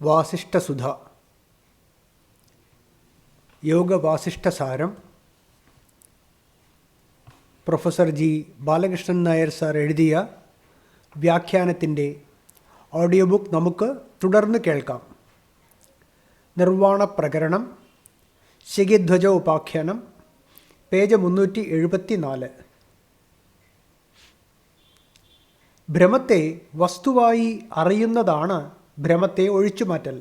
വാസിഷ്ഠസുധ Yogavasishthasaram professor G Balakrishnan Nair sir എഴുതിയ വ്യാഖ്യാനത്തിൻ്റെ audio book നമുക്ക് തുടർന്ന് കേൾക്കാം. നിർവാണ പ്രകരണം, ശിഖിധ്വജ ഉപാഖ്യാനം, പേജ് 374. ഭ്രമത്തെ വസ്തുവായി അറിയുന്നതാണ് ഭ്രമത്തെ ഒഴിച്ചുമാറ്റൽ.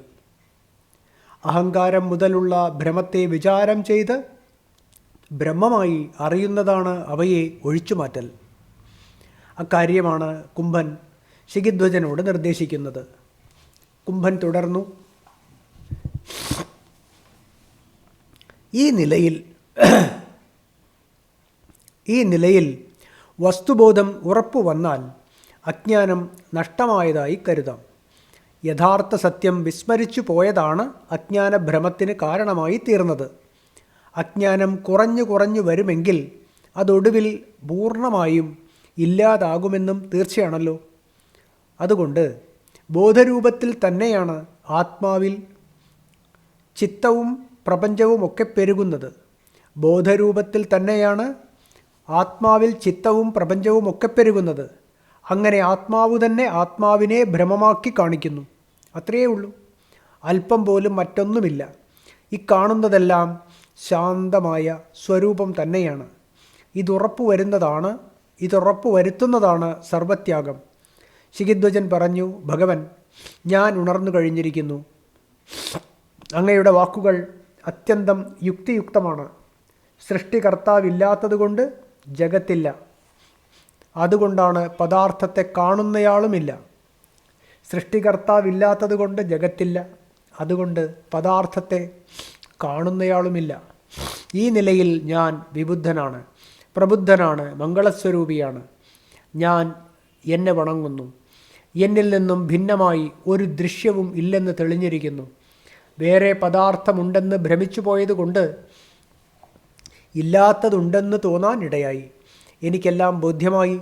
അഹങ്കാരം മുതലുള്ള ഭ്രമത്തെ വിചാരം ചെയ്ത് ബ്രഹ്മമായി അറിയുന്നതാണ് അവയെ ഒഴിച്ചുമാറ്റൽ. അക്കാര്യമാണ് കുംഭൻ ശിഖിധ്വജനോട് നിർദ്ദേശിക്കുന്നത്. കുംഭൻ തുടർന്നു, ഈ നിലയിൽ വസ്തുബോധം ഉറപ്പു വന്നാൽ അജ്ഞാനം നഷ്ടമായതായി കരുതാം. യഥാർത്ഥ സത്യം വിസ്മരിച്ചു പോയതാണ് അജ്ഞാനഭ്രമത്തിന് കാരണമായി തീർന്നത്. അജ്ഞാനം കുറഞ്ഞു വരുമെങ്കിൽ അതൊടുവിൽ പൂർണ്ണമായും ഇല്ലാതാകുമെന്നും തീർച്ചയാണല്ലോ. അതുകൊണ്ട് ബോധരൂപത്തിൽ തന്നെയാണ് ആത്മാവിൽ ചിത്തവും പ്രപഞ്ചവുമൊക്കെ പെരുകുന്നത്. ബോധരൂപത്തിൽ തന്നെയാണ് ആത്മാവിൽ ചിത്തവും പ്രപഞ്ചവുമൊക്കെ പെരുകുന്നത്. അങ്ങനെ ആത്മാവ് തന്നെ ആത്മാവിനെ ഭ്രമമാക്കി കാണിക്കുന്നു. അത്രയേ ഉള്ളൂ. അല്പം പോലും മറ്റൊന്നുമില്ല. ഈ കാണുന്നതെല്ലാം ശാന്തമായ സ്വരൂപം തന്നെയാണ്. ഇതുറപ്പു വരുത്തുന്നതാണ് സർവത്യാഗം. ശിഖിധ്വജൻ പറഞ്ഞു, ഭഗവൻ, ഞാൻ ഉണർന്നു കഴിഞ്ഞിരിക്കുന്നു. അങ്ങയുടെ വാക്കുകൾ അത്യന്തം യുക്തിയുക്തമാണ്. സൃഷ്ടികർത്താവില്ലാത്തതുകൊണ്ട് ജഗത്തില്ല. അതുകൊണ്ടാണ് പദാർത്ഥത്തെ കാണുന്നയാളുമില്ല. സൃഷ്ടികർത്താവില്ലാത്തതുകൊണ്ട് ജഗത്തില്ല. അതുകൊണ്ട് പദാർത്ഥത്തെ കാണുന്നയാളുമില്ല. ഈ നിലയിൽ ഞാൻ വിബുദ്ധനാണ്, പ്രബുദ്ധനാണ്, മംഗളസ്വരൂപിയാണ്. ഞാൻ എന്നെ വണങ്ങുന്നു. എന്നിൽ നിന്നും ഭിന്നമായി ഒരു ദൃശ്യവും ഇല്ലെന്ന് തെളിഞ്ഞിരിക്കുന്നു. വേറെ പദാർത്ഥമുണ്ടെന്ന് ഭ്രമിച്ചു പോയതുകൊണ്ട് ഇല്ലാത്തതുണ്ടെന്ന് തോന്നാനിടയായി. എനിക്കെല്ലാം ബോധ്യമായി.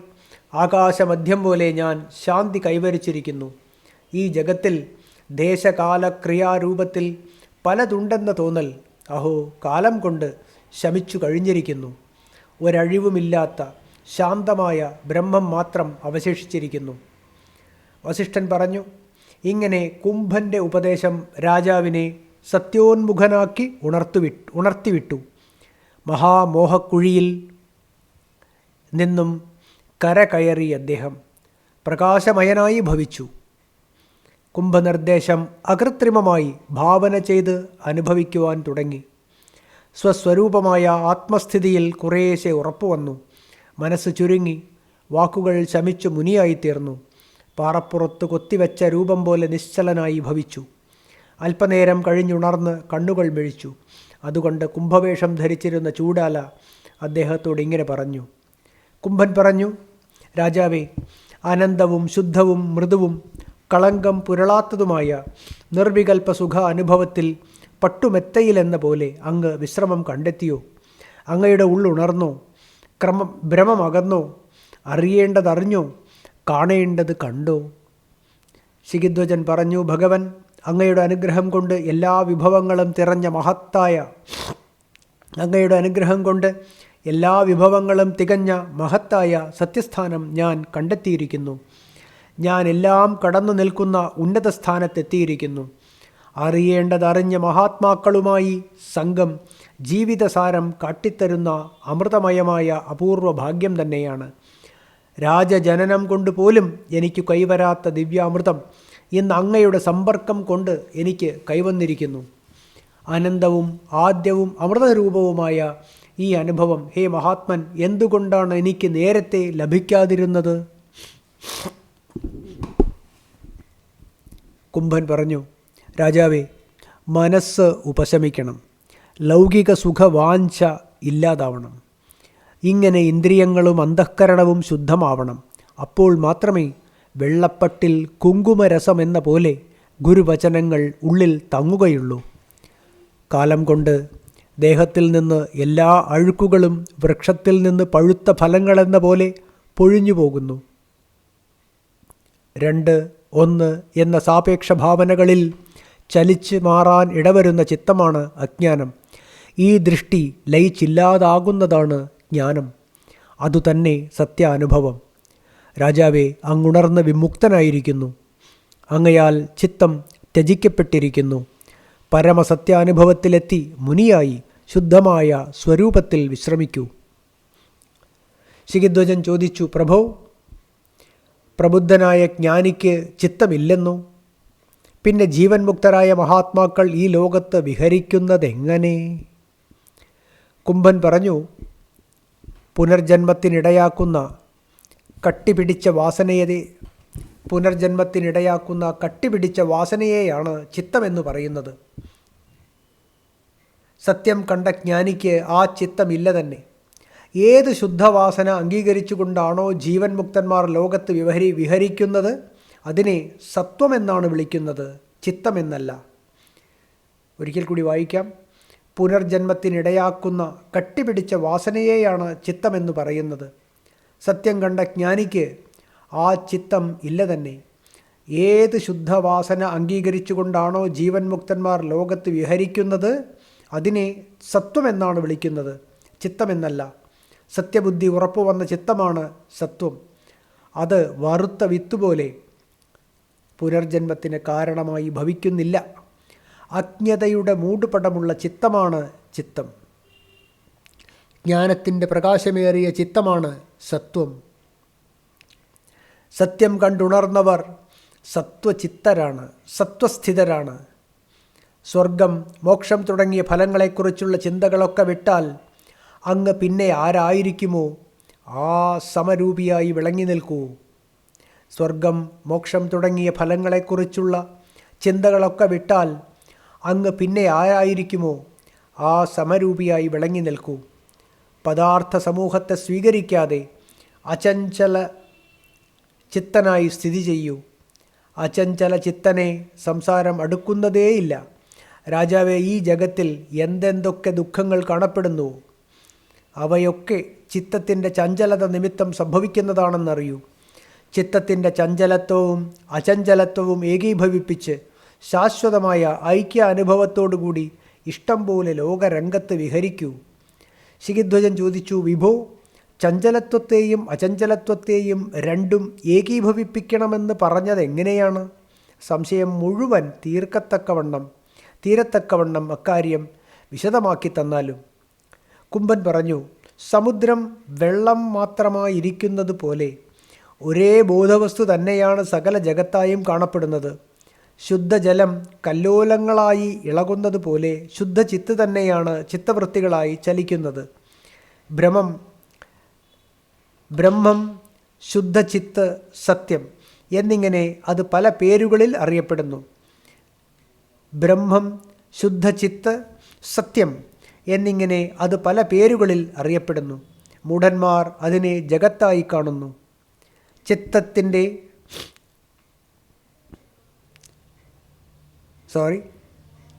ആകാശമധ്യം പോലെ ഞാൻ ശാന്തി കൈവരിച്ചിരിക്കുന്നു. ഈ ജഗത്തിൽ ദേശകാലക്രിയാരൂപത്തിൽ പലതുണ്ടെന്ന തോന്നൽ അഹോ കാലം കൊണ്ട് ശമിച്ചു കഴിഞ്ഞിരിക്കുന്നു. ഒരഴിവുമില്ലാത്ത ശാന്തമായ ബ്രഹ്മം മാത്രം അവശേഷിച്ചിരിക്കുന്നു. വസിഷ്ഠൻ പറഞ്ഞു, ഇങ്ങനെ കുംഭൻ്റെ ഉപദേശം രാജാവിനെ സത്യോന്മുഖനാക്കി ഉണർത്തിവിട്ടു. മഹാമോഹക്കുഴിയിൽ നിന്നും കരകയറി അദ്ദേഹം പ്രകാശമയനായി ഭവിച്ചു. കുംഭനിർദ്ദേശം അകൃത്രിമമായി ഭാവന ചെയ്ത് അനുഭവിക്കുവാൻ തുടങ്ങി. സ്വസ്വരൂപമായ ആത്മസ്ഥിതിയിൽ കുറേശ്ശെ ഉറപ്പുവന്നു. മനസ്സ് ചുരുങ്ങി. വാക്കുകൾ ശമിച്ചു മുനിയായിത്തീർന്നു. പാറപ്പുറത്ത് കൊത്തിവെച്ച രൂപം പോലെ നിശ്ചലനായി ഭവിച്ചു. അല്പനേരം കഴിഞ്ഞുണർന്ന് കണ്ണുകൾ മിഴിച്ചു. അതുകൊണ്ട് കുംഭവേഷം ധരിച്ചിരുന്ന ചൂടാല അദ്ദേഹത്തോട് ഇങ്ങനെ പറഞ്ഞു. കുംഭൻ പറഞ്ഞു, രാജാവേ, അനന്തവും ശുദ്ധവും മൃദുവും കളങ്കം പുരളാത്തതുമായ നിർവികൽപ്പ സുഖ അനുഭവത്തിൽ പട്ടുമെത്തയിലെന്ന പോലെ അങ്ങ് വിശ്രമം കണ്ടെത്തിയോ? അങ്ങയുടെ ഉള്ളുണർന്നോ? ഭ്രമമകന്നോ? അറിയേണ്ടതറിഞ്ഞോ? കാണേണ്ടത് കണ്ടോ? ശിഖിധ്വജൻ പറഞ്ഞു, ഭഗവൻ, അങ്ങയുടെ അനുഗ്രഹം കൊണ്ട് എല്ലാ വിഭവങ്ങളും തികഞ്ഞ മഹത്തായ സത്യസ്ഥാനം ഞാൻ കണ്ടെത്തിയിരിക്കുന്നു. ഞാൻ എല്ലാം കടന്നു നിൽക്കുന്ന ഉന്നത സ്ഥാനത്തെത്തിയിരിക്കുന്നു. അറിയേണ്ടതറിഞ്ഞ മഹാത്മാക്കളുമായി സംഘം ജീവിതസാരം കാട്ടിത്തരുന്ന അമൃതമയമായ അപൂർവ ഭാഗ്യം തന്നെയാണ്. രാജജനനം കൊണ്ട് പോലും എനിക്ക് കൈവരാത്ത ദിവ്യാമൃതം ഇന്ന് അങ്ങയുടെ സമ്പർക്കം കൊണ്ട് എനിക്ക് കൈവന്നിരിക്കുന്നു. അനന്തവും ആദ്യവും അമൃതരൂപവുമായ ഈ അനുഭവം, ഹേ മഹാത്മൻ, എന്തുകൊണ്ടാണ് എനിക്ക് നേരത്തെ ലഭിക്കാതിരുന്നത്? കുംഭൻ പറഞ്ഞു, രാജാവേ, മനസ്സ് ഉപശമിക്കണം. ലൗകിക സുഖവാഞ്ച ഇല്ലാതാവണം. ഇങ്ങനെ ഇന്ദ്രിയങ്ങളും അന്തഃക്കരണവും ശുദ്ധമാവണം. അപ്പോൾ മാത്രമേ വെള്ളപ്പട്ടിൽ കുങ്കുമരസമെന്ന പോലെ ഗുരുവചനങ്ങൾ ഉള്ളിൽ തങ്ങുകയുള്ളൂ. കാലം കൊണ്ട് ദേഹത്തിൽ നിന്ന് എല്ലാ അഴുക്കുകളും വൃക്ഷത്തിൽ നിന്ന് പഴുത്ത ഫലങ്ങളെന്ന പോലെ പൊഴിഞ്ഞു പോകുന്നു. 2, 1 എന്ന സാപേക്ഷ ഭാവനകളിൽ ചലിച്ച് മാറാൻ ഇടവരുന്ന ചിത്തമാണ് അജ്ഞാനം. ഈ ദൃഷ്ടി ലയിച്ചില്ലാതാകുന്നതാണ് ജ്ഞാനം. അതുതന്നെ സത്യാനുഭവം. രാജാവേ, അങ്ങുണർന്ന് വിമുക്തനായിരിക്കുന്നു. അങ്ങയാൽ ചിത്തം ത്യജിക്കപ്പെട്ടിരിക്കുന്നു. പരമസത്യാനുഭവത്തിലെത്തി മുനിയായി ശുദ്ധമായ സ്വരൂപത്തിൽ വിശ്രമിക്കൂ. ശിഖിധ്വജൻ ചോദിച്ചു, പ്രഭോ, പ്രബുദ്ധനായ ജ്ഞാനിക്ക് ചിത്തമില്ലെന്നോ? പിന്നെ ജീവൻ മുക്തരായ മഹാത്മാക്കൾ ഈ ലോകത്ത് വിഹരിക്കുന്നതെങ്ങനെ? കുംഭൻ പറഞ്ഞു, പുനർജന്മത്തിനിടയാക്കുന്ന കട്ടിപിടിച്ച വാസനയെയാണ് ചിത്തമെന്ന് പറയുന്നത്. സത്യം കണ്ട ജ്ഞാനിക്ക് ആ ചിത്തമില്ല തന്നെ. ഏത് ശുദ്ധവാസന അംഗീകരിച്ചുകൊണ്ടാണോ ജീവൻ മുക്തന്മാർ ലോകത്ത് വിഹരിക്കുന്നത് അതിനെ സത്വമെന്നാണ് വിളിക്കുന്നത്, ചിത്തമെന്നല്ല. ഒരിക്കൽ കൂടി വായിക്കാം. പുനർജന്മത്തിനിടയാക്കുന്ന കട്ടിപിടിച്ച വാസനയെയാണ് ചിത്തമെന്ന് പറയുന്നത്. സത്യം കണ്ട ജ്ഞാനിക്ക് ആ ചിത്തം ഇല്ല തന്നെ. ഏത് ശുദ്ധവാസന അംഗീകരിച്ചുകൊണ്ടാണോ ജീവൻ മുക്തന്മാർ ലോകത്ത് വിഹരിക്കുന്നത് അതിനെ സത്വമെന്നാണ് വിളിക്കുന്നത്, ചിത്തമെന്നല്ല. സത്യബുദ്ധി ഉറപ്പുവന്ന ചിത്തമാണ് സത്വം. അത് വറുത്ത വിത്തുപോലെ പുനർജന്മത്തിന് കാരണമായി ഭവിക്കുന്നില്ല. അജ്ഞതയുടെ മൂടുപടമുള്ള ചിത്തമാണ് ചിത്തം. ജ്ഞാനത്തിൻ്റെ പ്രകാശമേറിയ ചിത്തമാണ് സത്വം. സത്യം കണ്ടുണർന്നവർ സത്വചിത്തരാണ്, സത്വസ്ഥിതരാണ്. സ്വർഗം, മോക്ഷം തുടങ്ങിയ ഫലങ്ങളെക്കുറിച്ചുള്ള ചിന്തകളൊക്കെ വിട്ടാൽ അങ്ങ് പിന്നെ ആരായിരിക്കുമോ ആ സമരൂപിയായി വിളങ്ങി നിൽക്കൂ. സ്വർഗം, മോക്ഷം തുടങ്ങിയ ഫലങ്ങളെക്കുറിച്ചുള്ള ചിന്തകളൊക്കെ വിട്ടാൽ അങ്ങ് പിന്നെ ആരായിരിക്കുമോ ആ സമരൂപിയായി വിളങ്ങി നിൽക്കൂ. പദാർത്ഥ സമൂഹത്തെ സ്വീകരിക്കാതെ അചഞ്ചല ചിത്തനായി സ്ഥിതി ചെയ്യൂ. അചഞ്ചല ചിത്തനെ സംസാരം അടുക്കുന്നതേയില്ല. രാജാവേ, ഈ ജഗത്തിൽ എന്തെന്തൊക്കെ ദുഃഖങ്ങൾ കാണപ്പെടുന്നു അവയൊക്കെ ചിത്തത്തിൻ്റെ ചഞ്ചലത നിമിത്തം സംഭവിക്കുന്നതാണെന്നറിയൂ. ചിത്തത്തിൻ്റെ ചഞ്ചലത്വവും അചഞ്ചലത്വവും ഏകീഭവിപ്പിച്ച് ശാശ്വതമായ ഐക്യ അനുഭവത്തോടുകൂടി ഇഷ്ടം പോലെ ലോകരംഗത്ത് വിഹരിക്കൂ. ശിഖിധ്വജൻ ചോദിച്ചു, വിഭോ, ചഞ്ചലത്വത്തെയും അചഞ്ചലത്വത്തെയും രണ്ടും ഏകീഭവിപ്പിക്കണമെന്ന് പറഞ്ഞത് എങ്ങനെയാണ്? സംശയം മുഴുവൻ തീരത്തക്കവണ്ണം അക്കാര്യം വിശദമാക്കി തന്നാലും. കുംഭൻ പറഞ്ഞു, സമുദ്രം വെള്ളം മാത്രമായിരിക്കുന്നത് പോലെ ഒരേ ബോധവസ്തു തന്നെയാണ് സകല ജഗത്തായും കാണപ്പെടുന്നത്. ശുദ്ധജലം കല്ലോലങ്ങളായി ഇളകുന്നത് പോലെ ശുദ്ധചിത്ത് തന്നെയാണ് ചിത്തവൃത്തികളായി ചലിക്കുന്നത്. ബ്രഹ്മം, ശുദ്ധചിത്ത്, സത്യം എന്നിങ്ങനെ അത് പല പേരുകളിൽ അറിയപ്പെടുന്നു. ബ്രഹ്മം, ശുദ്ധചിത്ത്, സത്യം എന്നിങ്ങനെ അത് പല പേരുകളിൽ അറിയപ്പെടുന്നു. മൂഢന്മാർ അതിനെ ജഗത്തായി കാണുന്നു.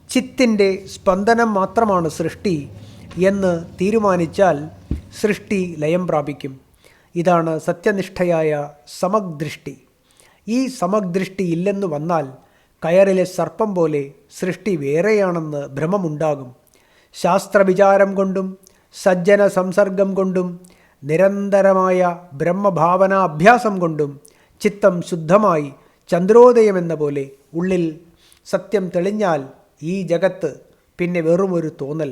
ചിത്തിൻ്റെ സ്പന്ദനം മാത്രമാണ് സൃഷ്ടി എന്ന് തീരുമാനിച്ചാൽ സൃഷ്ടി ലയം പ്രാപിക്കും. ഇതാണ് സത്യനിഷ്ഠയായ സമഗ്ദൃഷ്ടി. ഈ സമഗ്ദൃഷ്ടി ഇല്ലെന്ന് വന്നാൽ കയറിലെ സർപ്പം പോലെ സൃഷ്ടി വേറെയാണെന്ന് ഭ്രമമുണ്ടാകും. ശാസ്ത്രവിചാരം കൊണ്ടും സജ്ജന സംസർഗം കൊണ്ടും നിരന്തരമായ ബ്രഹ്മഭാവന അഭ്യാസം കൊണ്ടും ചിത്തം ശുദ്ധമായി ചന്ദ്രോദയമെന്ന പോലെ ഉള്ളിൽ സത്യം തെളിഞ്ഞാൽ ഈ ജഗത്ത് പിന്നെ വെറുമൊരു തോന്നൽ.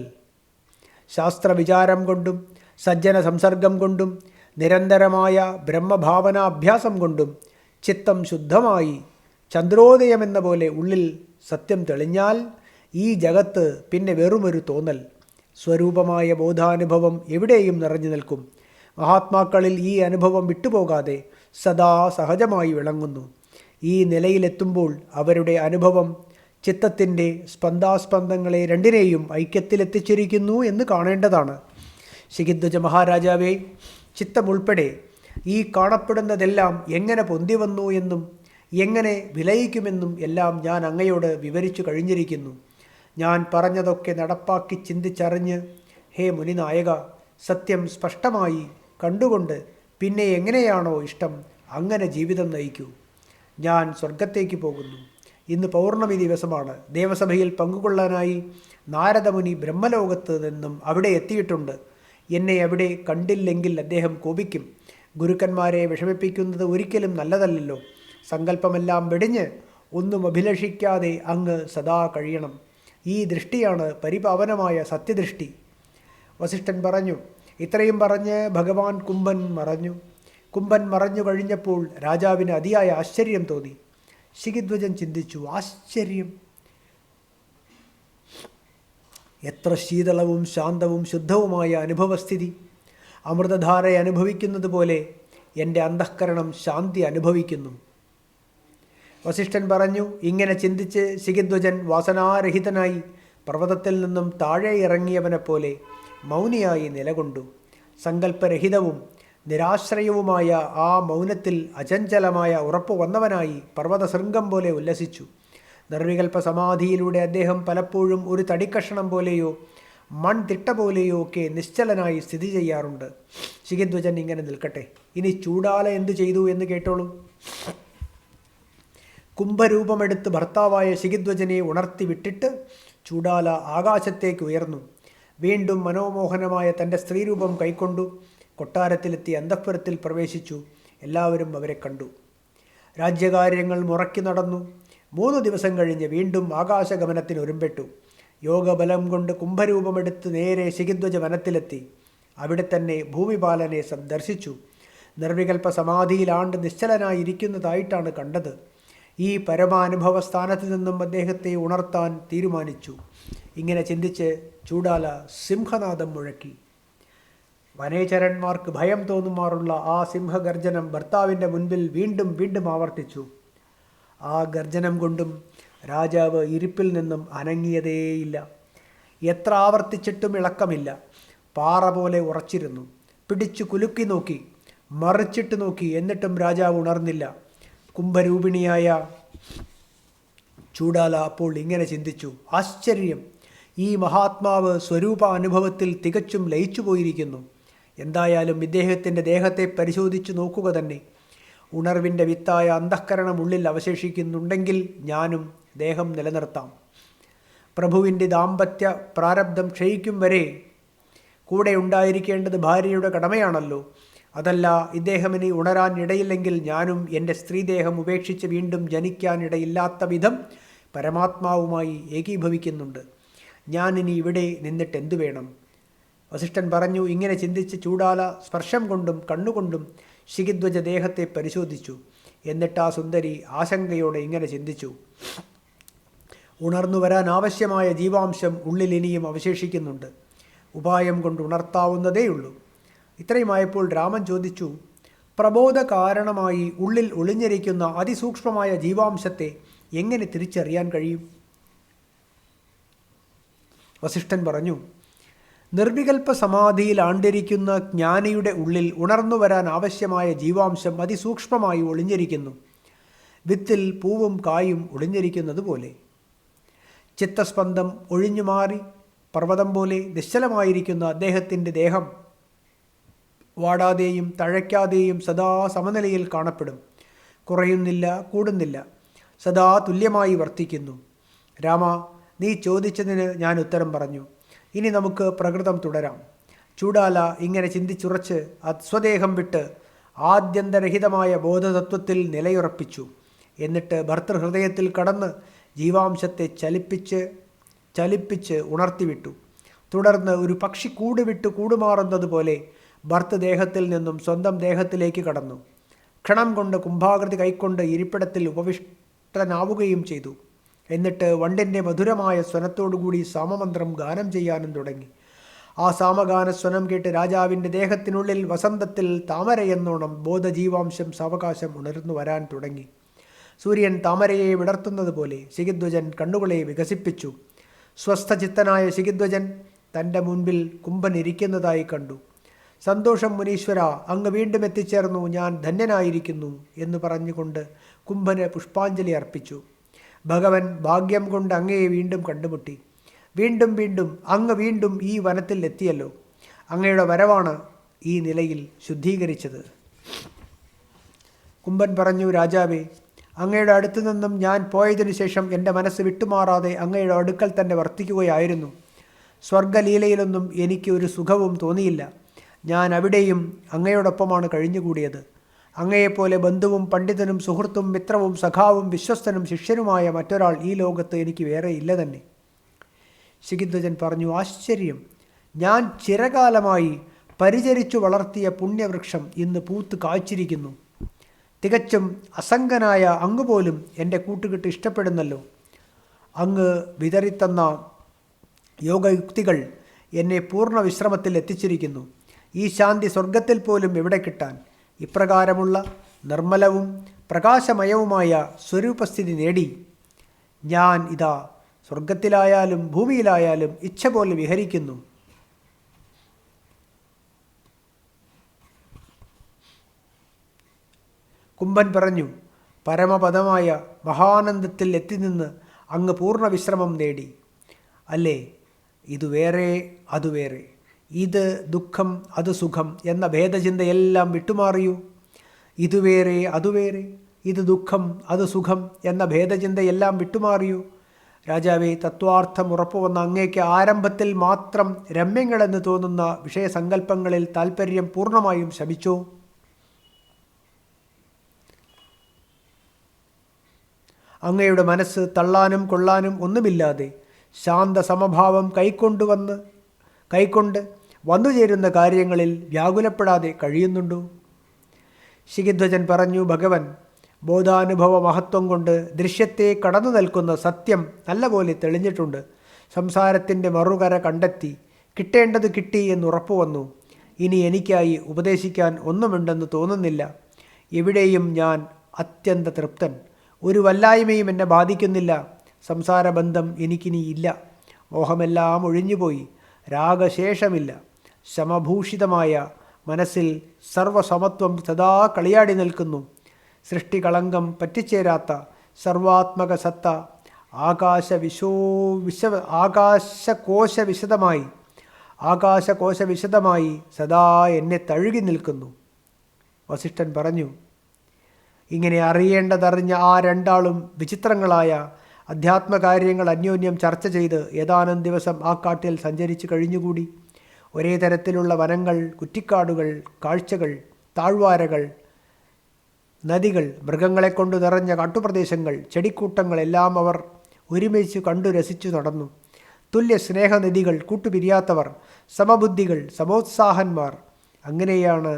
ശാസ്ത്രവിചാരം കൊണ്ടും സജ്ജന സംസർഗം കൊണ്ടും നിരന്തരമായ ബ്രഹ്മഭാവന അഭ്യാസം കൊണ്ടും ചിത്തം ശുദ്ധമായി ചന്ദ്രോദയമെന്ന പോലെ ഉള്ളിൽ സത്യം തെളിഞ്ഞാൽ ഈ ജഗത്ത് പിന്നെ വെറുമൊരു തോന്നൽ. സ്വരൂപമായ ബോധാനുഭവം എവിടെയും നിറഞ്ഞു നിൽക്കും. മഹാത്മാക്കളിൽ ഈ അനുഭവം വിട്ടുപോകാതെ സദാ സഹജമായി വിളങ്ങുന്നു. ഈ നിലയിലെത്തുമ്പോൾ അവരുടെ അനുഭവം ചിത്തത്തിൻ്റെ സ്പന്ദാസ്പന്ദങ്ങളെ രണ്ടിനെയും ഐക്യത്തിലെത്തിച്ചിരിക്കുന്നു എന്ന് കാണേണ്ടതാണ്. ശിഖിധ്വജ മഹാരാജാവേ, ചിത്തമുൾപ്പെടെ ഈ കാണപ്പെടുന്നതെല്ലാം എങ്ങനെ പൊന്തി വന്നു എന്നും എങ്ങനെ വിലയിക്കുമെന്നും എല്ലാം ഞാൻ അങ്ങയോട് വിവരിച്ചു കഴിഞ്ഞിരിക്കുന്നു. ഞാൻ പറഞ്ഞതൊക്കെ നടപ്പാക്കി ചിന്തിച്ചറിഞ്ഞ്, ഹേ മുനിനായക, സത്യം സ്പഷ്ടമായി കണ്ടുകൊണ്ട് പിന്നെ എങ്ങനെയാണോ ഇഷ്ടം അങ്ങനെ ജീവിതം നയിക്കൂ. ഞാൻ സ്വർഗത്തേക്ക് പോകുന്നു. ഇന്ന് പൗർണമി ദിവസമാണ്. ദേവസഭയിൽ പങ്കുകൊള്ളാനായി നാരദമുനി ബ്രഹ്മലോകത്ത് നിന്നും അവിടെ എത്തിയിട്ടുണ്ട്. എന്നെ അവിടെ കണ്ടില്ലെങ്കിൽ അദ്ദേഹം കോപിക്കും. ഗുരുക്കന്മാരെ വിഷമിപ്പിക്കുന്നത് ഒരിക്കലും നല്ലതല്ലല്ലോ. സങ്കല്പമെല്ലാം വെടിഞ്ഞ് ഒന്നും അഭിലഷിക്കാതെ അങ്ങ് സദാ കഴിയണം. ഈ ദൃഷ്ടിയാണ് പരിപാവനമായ സത്യദൃഷ്ടി. വസിഷ്ഠൻ പറഞ്ഞു. ഇത്രയും പറഞ്ഞ് ഭഗവാൻ കുംഭൻ മറഞ്ഞു കഴിഞ്ഞപ്പോൾ രാജാവിന് അതിയായ ആശ്ചര്യം തോന്നി. ശിഖിധ്വജൻ ചിന്തിച്ചു, ആശ്ചര്യം! എത്ര ശീതളവും ശാന്തവും ശുദ്ധവുമായ അനുഭവസ്ഥിതി! അമൃതധാര അനുഭവിക്കുന്നത് പോലെ എൻ്റെ അന്തഃകരണം ശാന്തി അനുഭവിക്കുന്നു. വസിഷ്ഠൻ പറഞ്ഞു. ഇങ്ങനെ ചിന്തിച്ച് ശിഖിധ്വജൻ വാസനാരഹിതനായി പർവ്വതത്തിൽ നിന്നും താഴെ ഇറങ്ങിയവനെപ്പോലെ മൗനിയായി നിലകൊണ്ടു. സങ്കല്പരഹിതവും നിരാശ്രയവുമായ ആ മൗനത്തിൽ അചഞ്ചലമായ ഉറപ്പ് വന്നവനായി പർവ്വതശൃംഗം പോലെ ഉല്ലസിച്ചു. നിർവികൽപ്പ സമാധിയിലൂടെ അദ്ദേഹം പലപ്പോഴും ഒരു തടിക്കഷണം പോലെയോ മൺതിട്ട പോലെയോ ഒക്കെ നിശ്ചലനായി സ്ഥിതി ചെയ്യാറുണ്ട്. ശിഖിധ്വജൻ ഇങ്ങനെ നിൽക്കട്ടെ. ഇനി ചൂടാല എന്തു ചെയ്തു എന്ന് കേട്ടോളൂ. കുംഭരൂപമെടുത്ത് ഭർത്താവായ ശിഖിധ്വജനെ ഉണർത്തി വിട്ടിട്ട് ചൂടാല ആകാശത്തേക്ക് ഉയർന്നു. വീണ്ടും മനോമോഹനമായ തൻ്റെ സ്ത്രീരൂപം കൈക്കൊണ്ടു കൊട്ടാരത്തിലെത്തി അന്തഃപുരത്തിൽ പ്രവേശിച്ചു. എല്ലാവരും അവരെ കണ്ടു. രാജ്യകാര്യങ്ങൾ മുറക്കി നടന്നു. 3 ദിവസം കഴിഞ്ഞ് വീണ്ടും ആകാശഗമനത്തിന് ഒരുമ്പെട്ടു. യോഗബലം കൊണ്ട് കുംഭരൂപമെടുത്ത് നേരെ ശിഖിധ്വജ വനത്തിലെത്തി. അവിടെ തന്നെ ഭൂമിപാലനെ ദർശിച്ചു. നിർവികൽപ്പ സമാധിയിലാണ്ട് നിശ്ചലനായിരിക്കുന്നതായിട്ടാണ് കണ്ടത്. ഈ പരമാനുഭവ സ്ഥാനത്ത് നിന്നും അദ്ദേഹത്തെ ഉണർത്താൻ തീരുമാനിച്ചു. ഇങ്ങനെ ചിന്തിച്ച് ചൂടാല സിംഹനാദം മുഴക്കി. വനേചരന്മാർക്ക് ഭയം തോന്നുമാറുള്ള ആ സിംഹഗർജനം ഭർത്താവിൻ്റെ മുൻപിൽ വീണ്ടും വീണ്ടും ആവർത്തിച്ചു. ആ ഗർജനം കൊണ്ടും രാജാവ് ഇരിപ്പിൽ നിന്നും അനങ്ങിയതേയില്ല. എത്ര ആവർത്തിച്ചിട്ടും ഇളക്കമില്ല. പാറ പോലെ ഉറച്ചിരുന്നു. പിടിച്ചു കുലുക്കി നോക്കി, മറിച്ചിട്ട് നോക്കി. എന്നിട്ടും രാജാവ് ഉണർന്നില്ല. കുംഭരൂപിണിയായ ചൂടാല അപ്പോൾ ഇങ്ങനെ ചിന്തിച്ചു, ആശ്ചര്യം! ഈ മഹാത്മാവ് സ്വരൂപ അനുഭവത്തിൽ തികച്ചും ലയിച്ചു പോയിരിക്കുന്നു. എന്തായാലും ഇദ്ദേഹത്തിൻ്റെ ദേഹത്തെ പരിശോധിച്ചു നോക്കുക തന്നെ. ഉണർവിൻ്റെ വിത്തായ അന്തഃകരണം ഉള്ളിൽ അവശേഷിക്കുന്നുണ്ടെങ്കിൽ ഞാനും ദേഹം നിലനിർത്താം. പ്രഭുവിൻ്റെ ദാമ്പത്യ പ്രാരബ്ധം ക്ഷയിക്കും വരെ കൂടെ ഉണ്ടായിരിക്കേണ്ടത് ഭാര്യയുടെ കടമയാണല്ലോ. അതല്ല, ഇദ്ദേഹമിനി ഉണരാൻ ഇടയില്ലെങ്കിൽ ഞാനും എൻ്റെ സ്ത്രീദേഹം ഉപേക്ഷിച്ച് വീണ്ടും ജനിക്കാനിടയില്ലാത്ത വിധം പരമാത്മാവുമായി ഏകീഭവിക്കുന്നുണ്ട്. ഞാനിനി ഇവിടെ നിന്നിട്ട് എന്തു വേണം? വസിഷ്ഠൻ പറഞ്ഞു. ഇങ്ങനെ ചിന്തിച്ച് ചൂടാല സ്പർശം കൊണ്ടും കണ്ണുകൊണ്ടും ശിഖിധ്വജ ദേഹത്തെ പരിശോധിച്ചു. എന്നിട്ട് ആ സുന്ദരി ആശങ്കയോടെ ഇങ്ങനെ ചിന്തിച്ചു, ഉണർന്നു വരാൻ ആവശ്യമായ ജീവാംശം ഉള്ളിൽ ഇനിയും അവശേഷിക്കുന്നുണ്ട്. ഉപായം കൊണ്ട് ഉണർത്താവുന്നതേയുള്ളൂ. ഇത്രയുമായപ്പോൾ രാമൻ ചോദിച്ചു, പ്രബോധ കാരണമായി ഉള്ളിൽ ഒളിഞ്ഞിരിക്കുന്ന അതിസൂക്ഷ്മമായ ജീവാംശത്തെ എങ്ങനെ തിരിച്ചറിയാൻ കഴിയും? വസിഷ്ഠൻ പറഞ്ഞു, നിർവികൽപ്പ സമാധിയിൽ ആണ്ടിരിക്കുന്ന ജ്ഞാനിയുടെ ഉള്ളിൽ ഉണർന്നു വരാൻ ആവശ്യമായ ജീവാംശം അതിസൂക്ഷ്മമായി ഒളിഞ്ഞിരിക്കുന്നു. വിത്തിൽ പൂവും കായും ഒളിഞ്ഞിരിക്കുന്നത് പോലെ. ചിത്തസ്പന്ദം ഒഴിഞ്ഞു മാറി പർവ്വതം പോലെ നിശ്ചലമായിരിക്കുന്ന അദ്ദേഹത്തിൻ്റെ ദേഹം വാടാതെയും തഴയ്ക്കാതെയും സദാ സമനിലയിൽ കാണപ്പെടും. കുറയുന്നില്ല, കൂടുന്നില്ല, സദാ തുല്യമായി വർത്തിക്കുന്നു. രാമ, നീ ചോദിച്ചതിന് ഞാൻ ഉത്തരം പറഞ്ഞു. ഇനി നമുക്ക് പ്രകൃതം തുടരാം. ചൂടാല ഇങ്ങനെ ചിന്തിച്ചുറച്ച് സ്വദേഹം വിട്ട് ആദ്യന്തരഹിതമായ ബോധതത്വത്തിൽ നിലയുറപ്പിച്ചു. എന്നിട്ട് ഭർതൃഹൃദയത്തിൽ കടന്ന് ജീവാംശത്തെ ചലിപ്പിച്ച് ഉണർത്തിവിട്ടു. തുടർന്ന് ഒരു പക്ഷി കൂട് വിട്ട് കൂടുമാറുന്നത് പോലെ ഭർത്തൃദേഹത്തിൽ നിന്നും സ്വന്തം ദേഹത്തിലേക്ക് കടന്നു. ക്ഷണം കൊണ്ട് കുംഭാകൃതി കൈക്കൊണ്ട് ഇരിപ്പിടത്തിൽ ഉപവിഷ്ടനാവുകയും ചെയ്തു. എന്നിട്ട് വണ്ടിൻ്റെ മധുരമായ സ്വനത്തോടുകൂടി സാമമന്ത്രം ഗാനം ചെയ്യാനും തുടങ്ങി. ആ സാമഗാനസ്വനം കേട്ട് രാജാവിൻ്റെ ദേഹത്തിനുള്ളിൽ വസന്തത്തിൽ താമരയെന്നോണം ബോധജീവാംശം സാവകാശം ഉണർന്നു വരാൻ തുടങ്ങി. സൂര്യൻ താമരയെ വിടർത്തുന്നത് പോലെ ശിഖിധ്വജൻ കണ്ണുകളെ വികസിപ്പിച്ചു. സ്വസ്ഥചിത്തനായ ശിഖിധ്വജൻ തൻ്റെ മുൻപിൽ കുംഭൻ ഇരിക്കുന്നതായി കണ്ടു. സന്തോഷം മുനീശ്വര, അങ്ങ് വീണ്ടും എത്തിച്ചേർന്നു, ഞാൻ ധന്യനായിരിക്കുന്നു എന്ന് പറഞ്ഞുകൊണ്ട് കുംഭന് പുഷ്പാഞ്ജലി അർപ്പിച്ചു. ഭഗവൻ ഭാഗ്യം കൊണ്ട് അങ്ങയെ വീണ്ടും കണ്ടുമുട്ടി. വീണ്ടും അങ്ങ് വീണ്ടും ഈ വനത്തിൽ എത്തിയല്ലോ. അങ്ങയുടെ വരവാണ് ഈ നിലയിൽ ശുദ്ധീകരിച്ചത്. കുംഭൻ പറഞ്ഞു, രാജാവേ, അങ്ങയുടെ അടുത്തു നിന്നും ഞാൻ പോയതിനു ശേഷം എൻ്റെ മനസ്സ് വിട്ടുമാറാതെ അങ്ങയുടെ അടുക്കൽ തന്നെ വർത്തിക്കുകയായിരുന്നു. സ്വർഗലീലയിലൊന്നും എനിക്ക് ഒരു സുഖവും തോന്നിയില്ല. ഞാൻ അവിടെയും അങ്ങയോടൊപ്പമാണ് കഴിഞ്ഞുകൂടിയത്. അങ്ങയെപ്പോലെ ബന്ധുവും പണ്ഡിതനും സുഹൃത്തും മിത്രവും സഖാവും വിശ്വസ്തനും ശിഷ്യനുമായ മറ്റൊരാൾ ഈ ലോകത്ത് എനിക്ക് വേറെ ഇല്ല തന്നെ. ശിഖിധ്വജൻ പറഞ്ഞു, ആശ്ചര്യം! ഞാൻ ചിരകാലമായി പരിചരിച്ചു വളർത്തിയ പുണ്യവൃക്ഷം ഇന്ന് പൂത്ത് കായ്ച്ചിരിക്കുന്നു. തികച്ചും അസംഗനായ അങ്ങ് പോലും എൻ്റെ കൂട്ടുകെട്ട് ഇഷ്ടപ്പെടുന്നല്ലോ. അങ്ങ് വിതറിത്തന്ന യോഗയുക്തികൾ എന്നെ പൂർണ്ണ വിശ്രമത്തിൽ എത്തിച്ചിരിക്കുന്നു. ഈ ശാന്തി സ്വർഗത്തിൽ പോലും എവിടെ കിട്ടാൻ? ഇപ്രകാരമുള്ള നിർമ്മലവും പ്രകാശമയവുമായ സ്വരൂപസ്ഥിതി നേടി ഞാൻ ഇതാ സ്വർഗത്തിലായാലും ഭൂമിയിലായാലും ഇച്ഛ പോലെ വിഹരിക്കുന്നു. കുംഭൻ പറഞ്ഞു, പരമപദമായ മഹാനന്ദത്തിൽ എത്തിനിന്ന് അങ്ങ് പൂർണ്ണ വിശ്രമം നേടി അല്ലേ? ഇത് വേറെ അത് വേറെ, ഇത് ദുഃഖം അത് സുഖം എന്ന ഭേദചിന്തയെല്ലാം വിട്ടുമാറിയൂ. ഇത് വേറെ അത് വേറെ, ഇത് ദുഃഖം അത് സുഖം എന്ന ഭേദചിന്തയെല്ലാം വിട്ടുമാറിയൂ. രാജാവേ, തത്വാർത്ഥം ഉറപ്പുവന്ന അങ്ങേക്ക് ആരംഭത്തിൽ മാത്രം രമ്യങ്ങളെന്ന് തോന്നുന്ന വിഷയസങ്കല്പങ്ങളിൽ താൽപ്പര്യം പൂർണ്ണമായും ശമിച്ചോ? അങ്ങയുടെ മനസ്സ് തള്ളാനും കൊള്ളാനും ഒന്നുമില്ലാതെ ശാന്ത സമഭാവം കൈക്കൊണ്ട് വന്നുചേരുന്ന കാര്യങ്ങളിൽ വ്യാകുലപ്പെടാതെ കഴിയുന്നുണ്ടോ? ശിഖിധ്വജൻ പറഞ്ഞു, ഭഗവൻ, ബോധാനുഭവ മഹത്വം കൊണ്ട് ദൃശ്യത്തെ കടന്നു നിൽക്കുന്ന സത്യം നല്ലപോലെ തെളിഞ്ഞിട്ടുണ്ട്. സംസാരത്തിൻ്റെ മറുകര കണ്ടെത്തി, കിട്ടേണ്ടത് കിട്ടി എന്നുറപ്പു വന്നു. ഇനി എനിക്കായി ഉപദേശിക്കാൻ ഒന്നുമുണ്ടെന്ന് തോന്നുന്നില്ല. എവിടെയും ഞാൻ അത്യന്ത തൃപ്തൻ. ഒരു വല്ലായ്മയും എന്നെ ബാധിക്കുന്നില്ല. സംസാരബന്ധം എനിക്കിനി ഇല്ല. മോഹമെല്ലാം ഒഴിഞ്ഞുപോയി. രാഗശേഷമില്ല. ശമഭൂഷിതമായ മനസ്സിൽ സർവസമത്വം സദാ കളിയാടി നിൽക്കുന്നു. സൃഷ്ടികളങ്കം പറ്റിച്ചേരാത്ത സർവാത്മക സത്ത ആകാശകോശവിശദമായി സദാ എന്നെ തഴുകി നിൽക്കുന്നു. വസിഷ്ഠൻ പറഞ്ഞു, ഇങ്ങനെ അറിയേണ്ടതറിഞ്ഞ ആ രണ്ടാളും വിചിത്രങ്ങളായ അധ്യാത്മകാര്യങ്ങൾ അന്യോന്യം ചർച്ച ചെയ്ത് ഏതാനും ദിവസം ആ കാട്ടിൽ സഞ്ചരിച്ച് കഴിഞ്ഞുകൂടി. ഒരേ തരത്തിലുള്ള വനങ്ങൾ, കുറ്റിക്കാടുകൾ, കാഴ്ചകൾ, താഴ്വാരകൾ, നദികൾ, മൃഗങ്ങളെക്കൊണ്ടു നിറഞ്ഞ കാട്ടുപ്രദേശങ്ങൾ, ചെടിക്കൂട്ടങ്ങളെല്ലാം അവർ ഒരുമിച്ച് കണ്ടു രസിച്ചു നടന്നു. തുല്യ സ്നേഹനിധികൾ, കൂട്ടുപിരിയാത്തവർ, സമബുദ്ധികൾ, സമോത്സാഹന്മാർ. അങ്ങനെയാണ്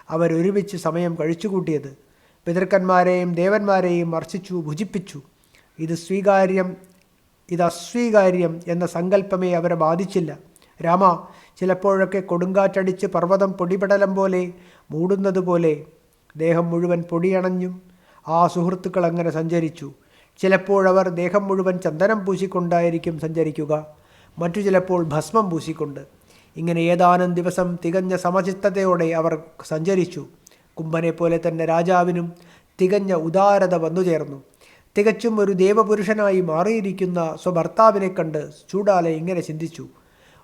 അവരൊരുമിച്ച് സമയം കഴിച്ചുകൂട്ടിയത്. പിതൃക്കന്മാരെയും ദേവന്മാരെയും അർച്ചിച്ചു, ഭുജിപ്പിച്ചു. ഇത് അസ്വീകാര്യം എന്ന സങ്കല്പമേ അവരെ ബാധിച്ചില്ല. രാമ, ചിലപ്പോഴൊക്കെ കൊടുങ്കാറ്റടിച്ച് പർവ്വതം പൊടിപടലം പോലെ മൂടുന്നത് പോലെ ദേഹം മുഴുവൻ പൊടിയണഞ്ഞും ആ സുഹൃത്തുക്കൾ അങ്ങനെ സഞ്ചരിച്ചു. ചിലപ്പോഴവർ ദേഹം മുഴുവൻ ചന്ദനം പൂശിക്കൊണ്ടായിരിക്കും സഞ്ചരിക്കുക, മറ്റു ചിലപ്പോൾ ഭസ്മം പൂശിക്കൊണ്ട്. ഇങ്ങനെ ഏതാനും ദിവസം തികഞ്ഞ സമചിത്തതയോടെ അവർ സഞ്ചരിച്ചു. കുംഭനെ പോലെ തന്നെ രാജാവിനും തികഞ്ഞ ഉദാരത വന്നുചേർന്നു. തികച്ചും ഒരു ദേവപുരുഷനായി മാറിയിരിക്കുന്ന സ്വഭർത്താവിനെ കണ്ട് ചൂഡാല ഇങ്ങനെ ചിന്തിച്ചു,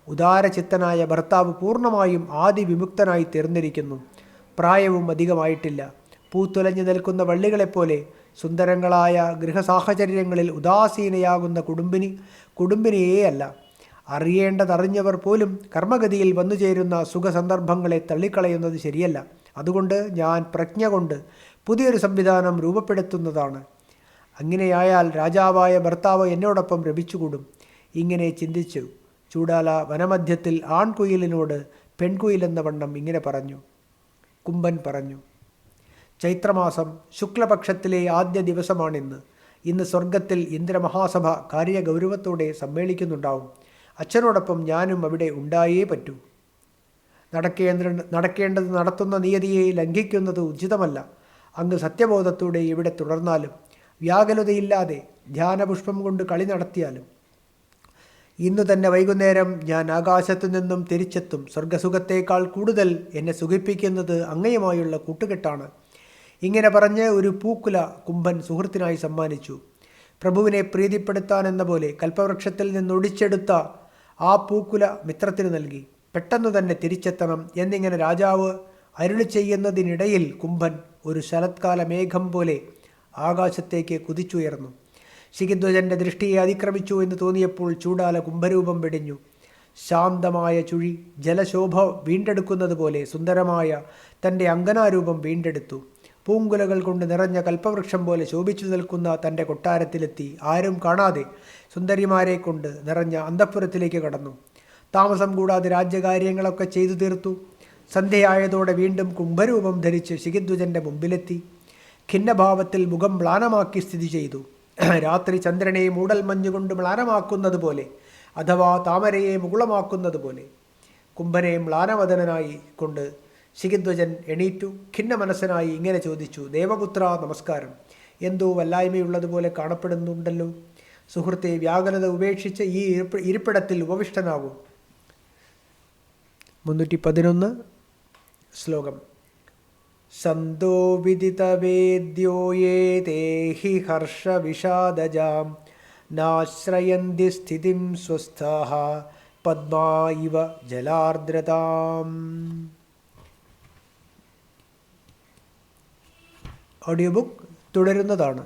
ഉദാരചിത്തനായ ഭർത്താവ് പൂർണ്ണമായും ആദിവിമുക്തനായി തീർന്നിരിക്കുന്നു. പ്രായവും അധികമായിട്ടില്ല. പൂത്തുലഞ്ഞു നിൽക്കുന്ന വള്ളികളെപ്പോലെ സുന്ദരങ്ങളായ ഗൃഹസാഹചര്യങ്ങളിൽ ഉദാസീനയാകുന്ന കുടുംബിനിയേയല്ല. അറിയേണ്ടതറിഞ്ഞവർ പോലും കർമ്മഗതിയിൽ വന്നുചേരുന്ന സുഖസന്ദർഭങ്ങളെ തള്ളിക്കളയുന്നത് ശരിയല്ല. അതുകൊണ്ട് ഞാൻ പ്രജ്ഞ കൊണ്ട് പുതിയൊരു സംവിധാനം രൂപപ്പെടുത്തുന്നതാണ്. അങ്ങനെയായാൽ രാജാവായ ഭർത്താവ് എന്നോടൊപ്പം രമിച്ചുകൂടും. ഇങ്ങനെ ചിന്തിച്ചു ചൂഡാല വനമധ്യത്തിൽ ആൺകുയിലിനോട് പെൺകുയിലെന്ന വണ്ണം ഇങ്ങനെ പറഞ്ഞു. കുംഭൻ പറഞ്ഞു, ചൈത്രമാസം ശുക്ലപക്ഷത്തിലെ ആദ്യ ദിവസമാണിന്ന്. ഇന്ന് സ്വർഗത്തിൽ ഇന്ദ്രമഹാസഭ കാര്യഗൗരവത്തോടെ സമ്മേളിക്കുന്നുണ്ടാവും. അച്ഛനോടൊപ്പം ഞാനും അവിടെ ഉണ്ടായേ പറ്റൂ. നടക്കേണ്ടത് നടത്തുന്ന നിയതിയെ ലംഘിക്കുന്നത് ഉചിതമല്ല. അങ്ങ് സത്യബോധത്തോടെ ഇവിടെ തുടർന്നാലും വ്യാകുലതയില്ലാതെ ധ്യാനപുഷ്പം കൊണ്ട് കളി നടത്തിയാലും ഇന്നു തന്നെ വൈകുന്നേരം ഞാൻ ആകാശത്തു നിന്നും തിരിച്ചെത്തും. സ്വർഗസുഖത്തേക്കാൾ കൂടുതൽ എന്നെ സുഖിപ്പിക്കുന്നത് അങ്ങയുമായുള്ള കൂട്ടുകെട്ടാണ്. ഇങ്ങനെ പറഞ്ഞ് ഒരു പൂക്കുല കുംഭൻ സുഹൃത്തിനായി സമ്മാനിച്ചു. പ്രഭുവിനെ പ്രീതിപ്പെടുത്താൻ എന്ന പോലെ കൽപ്പവൃക്ഷത്തിൽ നിന്നൊടിച്ചെടുത്ത ആ പൂക്കുല മിത്രത്തിന് നൽകി. പെട്ടെന്ന് തന്നെ തിരിച്ചെത്തണം എന്നിങ്ങനെ രാജാവ് അരുളി ചെയ്യുന്നതിനിടയിൽ കുംഭൻ ഒരു ശരത്കാല മേഘം പോലെ ആകാശത്തേക്ക് കുതിച്ചുയർന്നു. ശിഖിധ്വജൻ്റെ ദൃഷ്ടിയെ അതിക്രമിച്ചു എന്ന് തോന്നിയപ്പോൾ ചൂടാല കുംഭരൂപം വെടിഞ്ഞു. ശാന്തമായ ചുഴി ജലശോഭ വീണ്ടെടുക്കുന്നത് പോലെ സുന്ദരമായ തൻ്റെ അങ്കനാരൂപം വീണ്ടെടുത്തു. പൂങ്കുലകൾ കൊണ്ട് നിറഞ്ഞ കൽപ്പവൃക്ഷം പോലെ ശോഭിച്ചു നിൽക്കുന്ന തൻ്റെ കൊട്ടാരത്തിലെത്തി. ആരും കാണാതെ സുന്ദരിമാരെ കൊണ്ട് നിറഞ്ഞ അന്തഃപുരത്തിലേക്ക് കടന്നു. താമസം കൂടാതെ രാജ്യകാര്യങ്ങളൊക്കെ ചെയ്തു തീർത്തു. സന്ധ്യയായതോടെ വീണ്ടും കുംഭരൂപം ധരിച്ച് ശിഖിധ്വജൻ്റെ മുമ്പിലെത്തി. ഖിന്നഭാവത്തിൽ മുഖം മ്ലാനമാക്കി സ്ഥിതി ചെയ്തു. രാത്രി ചന്ദ്രനെ മൂടൽമഞ്ഞുകൊണ്ട് മ്ലാനമാക്കുന്നത് പോലെ, അഥവാ താമരയെ മുകുളമാക്കുന്നത് പോലെ. കുംഭനെ മ്ലാനവദനായി കൊണ്ട് ശിഖിധ്വജൻ എണീറ്റു. ഖിന്ന മനസ്സനായി ഇങ്ങനെ ചോദിച്ചു: ദേവപുത്ര, നമസ്കാരം. എന്തോ വല്ലായ്മയുള്ളതുപോലെ കാണപ്പെടുന്നുണ്ടല്ലോ. സുഹൃത്തെ, വ്യാകുലത ഉപേക്ഷിച്ച് ഈ ഇരിപ്പിടത്തിൽ ഉപവിഷ്ടനാകൂ. 311 ശ്ലോകം. സന്തോ വിദിതവേദ്യോ യേ തേഹി ഹർഷവിഷാദജാം നാശ്രയന്തി സ്ഥിതിം സ്വസ്ഥാഃ പദ്മാ ഇവ ജലാർദ്രതാം. Audio book തുടരുന്നതാണ്.